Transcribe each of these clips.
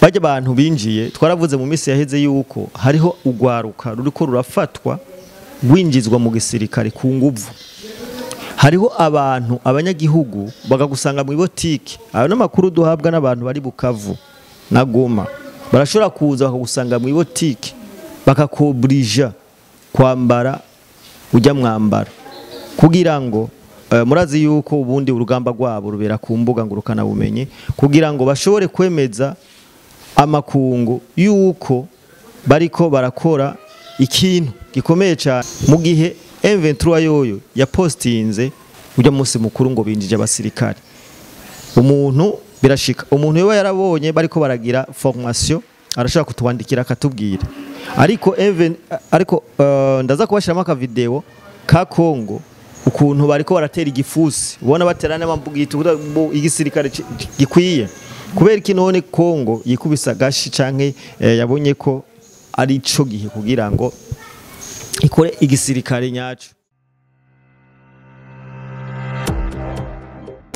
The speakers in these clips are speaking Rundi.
Bajya abantu binjiye twaravuze mu minsi yaheze yuko hariho ugwaruka ruriko rurafatwa gwinjizwa mu gisirikare ku nguvu. Hariho abantu abanyagihugu bagagusanga mu botike, ayo namakuru duhabwa n'abantu bari Bukavu na Goma, barashobora kuza bakagusanga mu botike bakakobrija kwambara ujya mwambara kugira ngo murazi yuko ubundi urugamba rwabo rubera ku mbuga ngurukana bumenyi kugira ngo bashobore kwemeza amakungu yuko bariko barakora ikintu gikomeye cyane. Mu gihe M23 yoyo yapostinze ujya munsi mukuru ngo binjije abasirikare, umuntu birashika umuntu yoba yarabonye bariko baragira formation arashaka kutwandikira akatubwira, ariko ndaza kubashiramo aka video ka Kongo ukuntu bariko baratera igifusi, ubona baterana n'amabugito igisirikare gikwiye kubera ikinone Kongo yikubisa gashi canke yabonye ko ari cyo gihe kugira ngo ikore igisirikare nyacu.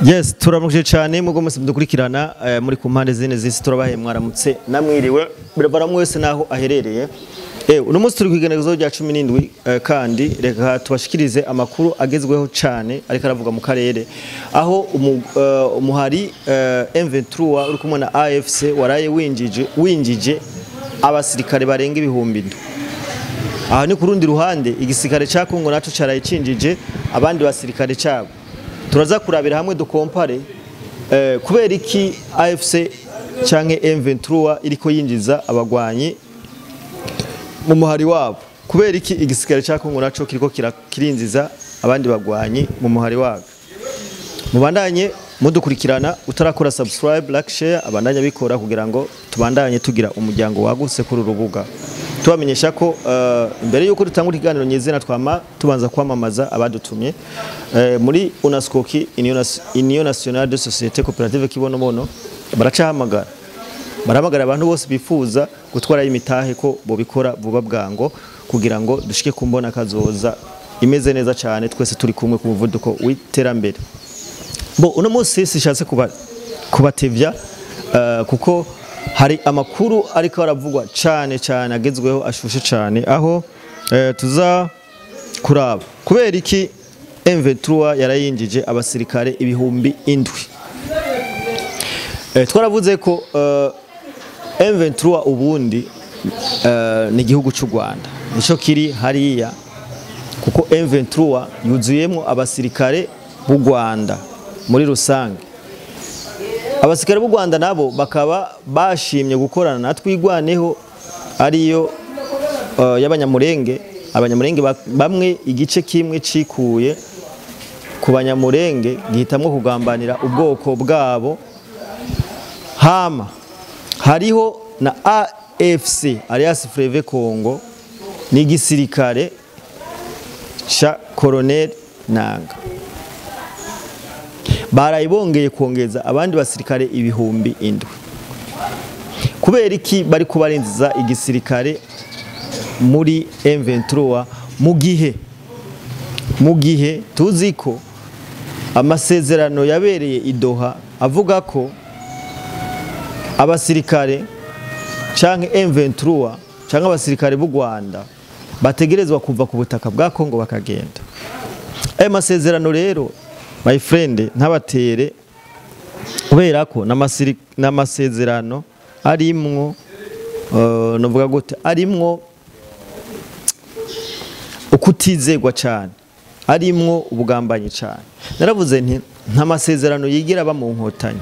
Yes, turamuje cyane mugo mwese mudukurikirana muri ku mpande zine zisi turabahe mwaramutse namwiriwe birabara mwese naho aherereye. Uno munsi turi kwigenekerezo rya 17 kandi reka tubashikirize amakuru agezweho cyane ariko aravuga mu karere aho umuhari M23 uri kumwe na AFC waraye winjije abasirikare barenga ibihumbi. Aha ni kurundi ruhande igisirikare ca Kongo naco caraye cinjije abandi basirikare cabo. Turaza kurabira hamwe dukompare kubera iki AFC canke M23 iriko yinjiza abagwanyi mu muhari wabo, kubera iki igisirikare ca Kongo naco kiriko kirinziza abandi bagwanyi mu muhari wabo. Mubandanye mudukurikirana, utarakora subscribe, like, share, abandanya bikora kugira ngo tubandanye tugira umuryango wagutse kuri urubuga. Tubamenyesha ko imbere yuko dutangura ikiganiro nyezina twama tubanza kwamamaza abadutumye muri UNASCOKI, Union Nationale de Société Coopérative Kibonobono, barahamagara abantu bose bifuza gutwara imitahe ko bo bikora vuba bwango kugira ngo dushike kumbona kazoza imeze neza cyane twese turi kumwe ku muvuduko w'iterambere. Bo uno munsi sishatse kubatevya kuko hari amakuru ariko aravugwa cyane agezweho ashushe cyane aho tuza kuraba kubera iki M23 yarayinjije abasirikare ibihumbi indwi. Twaravuze ko M23 ubundi ni igihugu cy'u Rwanda nico kiri hariya kuko M23 yuzuyemo abasirikare b'u Rwanda muri rusange. Abasirikare b'u Rwanda nabo bakaba bashimye gukorana natwigwaneho ariyo y'abanyamurenge. Abanyamurenge bamwe igice kimwe cikuye ku banyamurenge gihitamwe kugambanira ubwoko bwabo. Hama hariho na AFC alias Fleuve Congo ni igisirikare cha Colonel Nanga, barayibongeye kongeza abandi basirikare ibihumbi indwi. Kubera iki bari kubarinziza igisirikare muri M23 mu gihe tuzi ko amasezerano yabereye i Doha avuga ko abasirikare canke M23 canke abasirikare b'u Rwanda bategerezwa kuva ku butaka bwa Kongo bakagenda. Ayo masezerano rero my friend ntabatere kubera ko n'amasezerano arimwo novuga gute arimwo ukutizegwa cyane, arimwo ubugambanyi cyane. Naravuze nti nta masezerano yigira ba mu nkotanyi.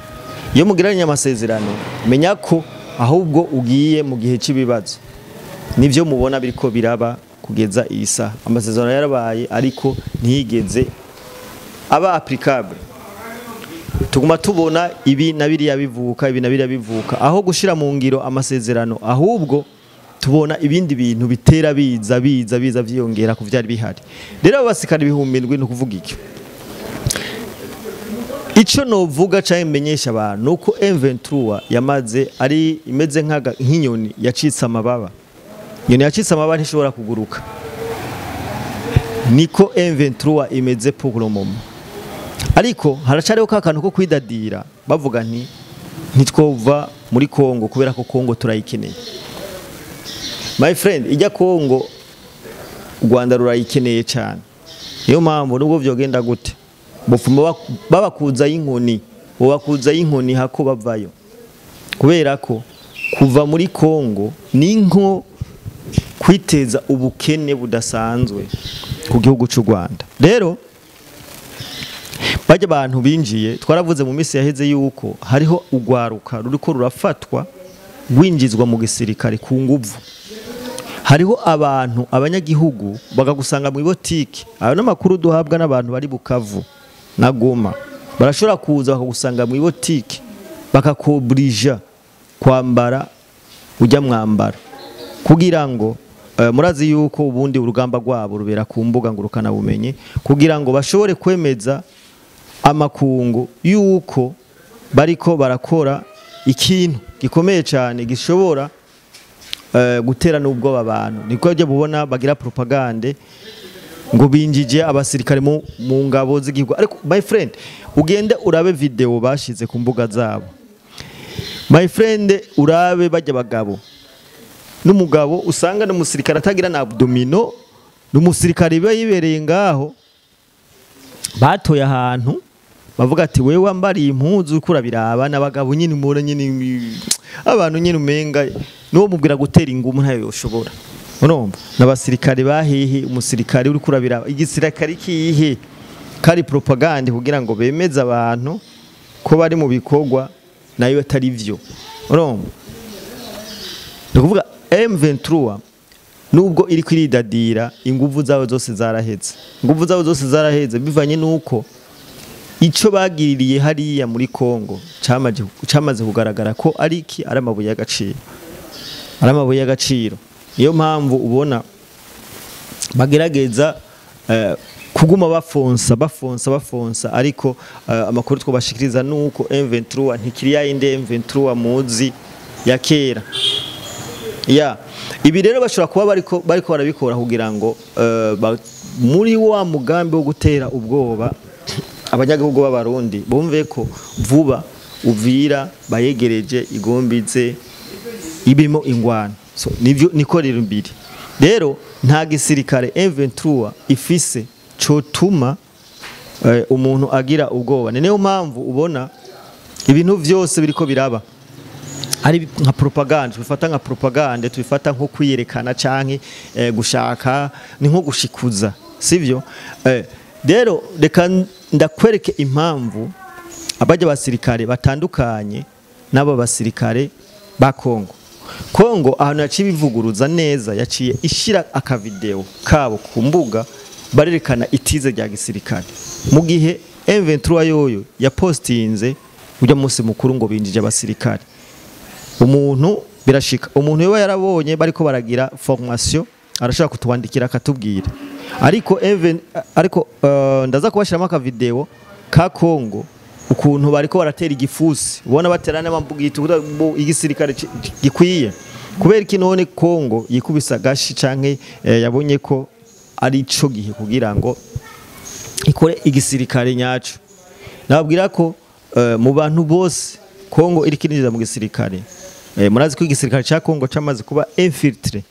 Iyo mugiranye amasezerano menya ko ahubwo ugiye mu gihe cy'ibibazo. Nivyo mubona biriko biraba kugeza isa. Amasezerano yarabaye ariko ntiyigeze aba applicable. Tuguma tubona ibi nabiriya bivuka aho gushira mu ngiro amasezerano, ahubwo tubona ibindi bintu bitera biza vyiyongera ku vyari bihari. Rero abasirikare ibihumbi indwi no kuvuga iki? Ico novuga cyane menyesha abantu nuko M23 yamaze ari imeze nk'inyoni yacitse amababa. Inyoni yacitse amababa ntishobora kuguruka. Niko M23 imeze pour le moment. Ariko haracariho kakantu ko kwidadira bavuga nti ntitwova muri Kongo kubera ko Kongo turayikeneye. My friend, ijya Kongo u Rwanda rurayikeneye cyane. Niyo mpamvu nubwo vyogenda gute bofuma babakuza y'inkoni, babakuza y'inkoni hako bavayo. Kubera ko kuva muri Kongo ninko kwiteza ubukene budasanzwe ku gihugu cy'u Rwanda. Rero bajya abantu binjiye twaravuze mu minsi yaheze yuko hariho ugwaruka ruriko rurafatwa rwinjizwa mu gisirikare ku nguvu. Hariho abantu abanyagihugu bagagusanga mu botike, ayo namakuru duhabwa n'abantu bari Bukavu na Goma, barashobora kuza bakagusanga mu botike bakakobrija kwambara ujya mwambara kugira ngo murazi yuko ubundi urugamba rwabo rubera ku mbuga ngurukana bumenye kugira ngo bashobore kwemeza amakungu yuko bariko barakora ikintu gikomeye cyane gishobora gutera n'ubwo abantu. Niko byo bubona bagira propagande ngo binjije abasirikare mu ngabo z'igihugu. Ariko my friend, ugende urabe video bashize ku mbuga zabo. My friend, urabe bajya bagabo n'umugabo usanga n'umusirikare atagira na abdomino, n'umusirikare bibereye ngaho batoye ahantu bavuga ati wewe wambariye impuzu kurabiraba n'abagabo nyine mura nyine abantu nyine umenga no mubwira gutera ingumu ntayo yoshobora. Urumva n'abasirikare bahihi, umusirikare uri kurabiraba igisirikare kihe kari propagande kugira ngo bemeze abantu ko bari mu bikogwa nayo atari vyo. Urumva ndakuvuga M23 nubwo iri kwiridadira inguvu zawo zose zaraheze, inguvu zawo zose zaraheze bivanye nuko ico bagiririye hariya muri Kongo cyamaze kugaragara ko ari iki ari amabuye y'agaciro, ari amabuye y'agaciro. Niyo mpamvu ubona bagerageza kuguma bafonsa ariko amakuru twabashikiriza nuko M23 ntikiriya inde M23 muzi ya kera. Ibi rero bashobora kuba bariko barabikora kugira ngo muri wa mugambi wo gutera ubwoba abanyagihugu b'abarundi bumve ko vuba Uvira bayegereje igombize ibimo ingwana. So nivyo nikorera imbiri. Rero nta gisirikare M23 ifise cotuma umuntu agira ubwoba. Niyo mpamvu ubona ibintu vyose biriko biraba ari nka propaganda, tubifata nka propaganda, tubifata nko kwiyerekana canke gushaka ni nko gushikuza, sivyo? Rero reka ndakwereke impamvu abajya basirikare batandukanye nabo basirikare ba Kongo. Kongo ahantu yaciye bivuguruza neza, yaciye ishira akavideo kabo ku mbuga barerekana itize rya gisirikare. Mu gihe M23 yoyo yapostinze ujya munsi mukuru ngo binjije abasirikare. Umuntu birashika, umuntu yoba yarabonye bariko baragira formation arashaka kutwandikira akatubwira. Ariko ndaza kubashiramo aka video ka Kongo ukuntu bariko baratera igifusi, ubona baterana n'amambugito igisirikare gikwiye. Kubera iki none Kongo yikubisa gashi canke yabonye ko ari cyo gihe kugira ngo ikore igisirikare nyacu. Nababwira ko mu bantu bose Kongo iri kinjiza mu gisirikare, murazi ko igisirikare cya Kongo cyamaze kuba infiltré,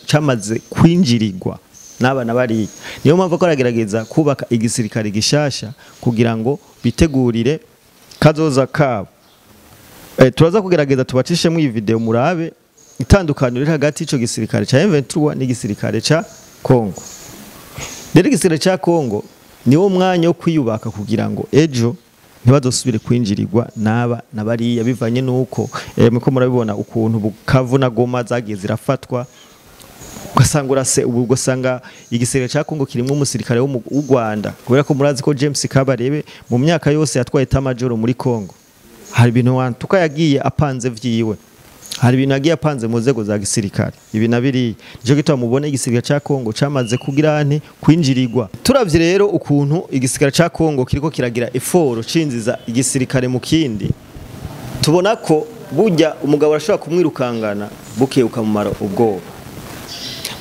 cyamaze kwinjirirwa n'abana bari. Niyo mpamvu ko aragerageza kubaka igisirikare gishasha kugira ngo bitegurire kazoza kabo. Turaza kugerageza tubacishe mu iyi video murabe itandukaniro hagati ico gisirikare cya M23 n'igisirikare cya Kongo. Rero igisirikare cya Kongo niwo mwanya wo kwiyubaka kugira ngo ejo ntibazosubire kwinjirirwa naba nabariya, bivanye nuko muko murabibona ukuntu Bukavu na Goma zagiye zirafatwa, ugasangura se ubu ugasanga igisirikare cya Kongo kirimo umusirikare w'u Rwanda. Kubera ko murazi ko James Kabarebe mu myaka yose yatwaye tamajoro muri Kongo, hari ibintu wantuka yagiye apanze vyiwe, hari ibintu yagiye apanze mu nzego za gisirikare. Ibi nabiri nico gitwa mubone igisirikare cya Kongo cyamaze kugira kwinjirirwa. Turavye rero ukuntu igisirikare cya Kongo kiriko kiragira effort cinziza igisirikare mu kindi, tubona ko burya umugabo arashobora kumwirukangana bukeye ukamumara ubwoba.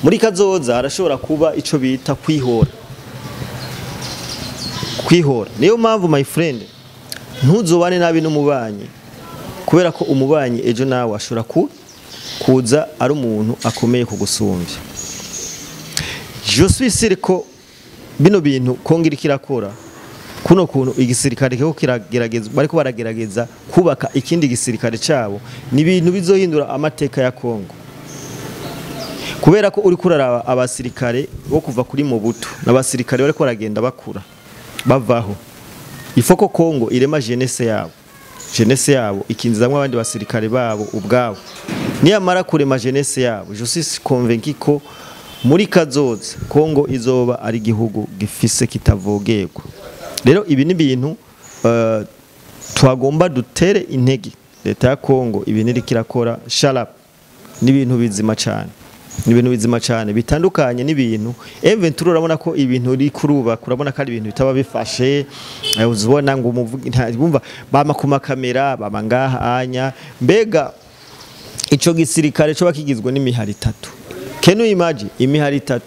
Muri kazoza arashobora kuba ico bita kwihora. Niyo mpamvu my friend ntuzobane nabi n'umubanyi kubera ko umubanyi ejo nawe ashobora kuza ari umuntu akomeye kugusumbya. Je suis sûr ko bino bintu kongira kirakora kuno kuntu igisirikare cyo kiragerageza bariko baragerageza kubaka ikindi gisirikare cyabo ni ibintu bizohindura amateka ya Kongo, kubera ko uri kuraraba abasirikare bo kuva kuri Mobutu n'abasirikare bariko baragenda bakura bavaho. Ifoko Kongo irema jeunesse yabo ikinzamwe abandi basirikare babo ubwabo, niyamara kurema jeunesse yabo je suis convaincu ko muri kazoza Kongo izoba ari igihugu gifise kitavogerwa. Rero ibi ni bintu twagomba dutere intege leta ya Kongo, ibintu iri kirakora sharap ni ibintu bizima cyane, ni ibintu bizima cyane bitandukanye n'ibintu M23 urabona ko ibintu uri kuruba kurabona ko ari ibintu bitaba bifashe, uzibona ngo umva bama ku makamera bama ngaha anya, mbega ico gisirikare cyo bakigizwe n'imihari 3. Can you imagine imihari 3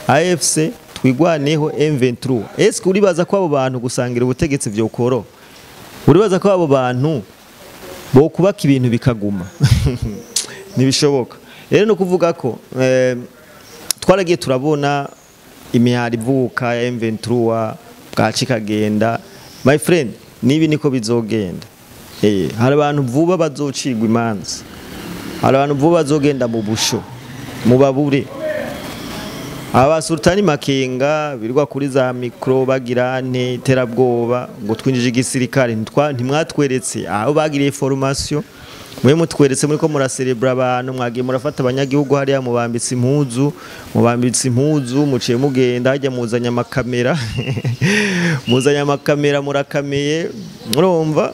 AFC twigwaneho M23? Eske uribaza ko abo bantu gusangira ubutegetsi byo koro? Uribaza ko abo bantu bo kubaka ibintu bikaguma? Nibishoboka. Rero no kuvuga ko twaragiye turabona imihari ivuka ya M23 bwacikagenda. My friend, nibi niko bizogenda. Hari abantu vuba bazocigwa imanza, hari abantu vuba bazogenda mu busho mu babure. Aba Sultani Makenga birwa kuri za mikro bagirane terabwoba ngo twinjije igisirikare ntimwatweretse aho bagiriye formation, mwe mutweretse muri ko muracelebra abantu mwagiye murafata abanyagihugu hariya mubambitse impuzu muciye mugenda hajya muzanya amakamera muzanya amakamera murakameye urumva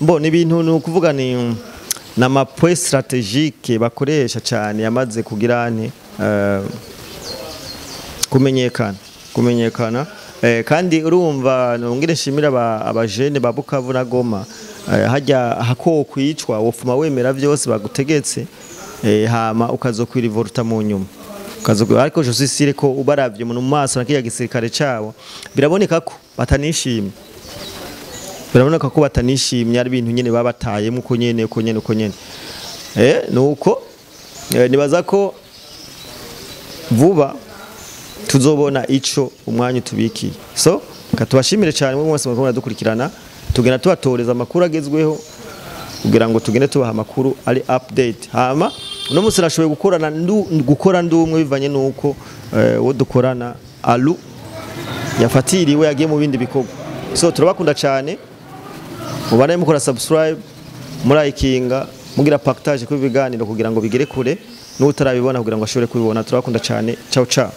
mbona ibintu no kuvuga ni nama point strategique bakoresha cyane yamaze kugirane kumenyekana kandi urumva nongere nshimira abajene ba Bukavu na Goma hajya hako kwicwa wofuma wemera byose bagutegetse hama ukazokwirivolta mu nyuma ariko je suis sûr ko ubaravye mu maso nakiya gisirikare cyabo biraboneka ko batanishimye, biraboneka ko batanishimye ari ibintu nyene babataye mu ko nyene nuko nibaza ko vuba tuzobona ico umwanya tubikiye. So katubashimire cyane mwe mwese mukora dukurikirana, tugenda tubatoreza amakuru agezweho kugira ngo tugende tubaha amakuru ari update. Hama no munsi nashoboye gukora ndumwe bivanye nuko wo dukorana alu yafatiriwe yagiye mu bindi bikorwa. So turabakunda cyane, mubane mukora subscribe, murayikinga, mugira partage ku biganiro kugira ngo bigere kure n'utarabibona kugira ngo ashobore kubibona. Turabakunda cyane, ciao ciao.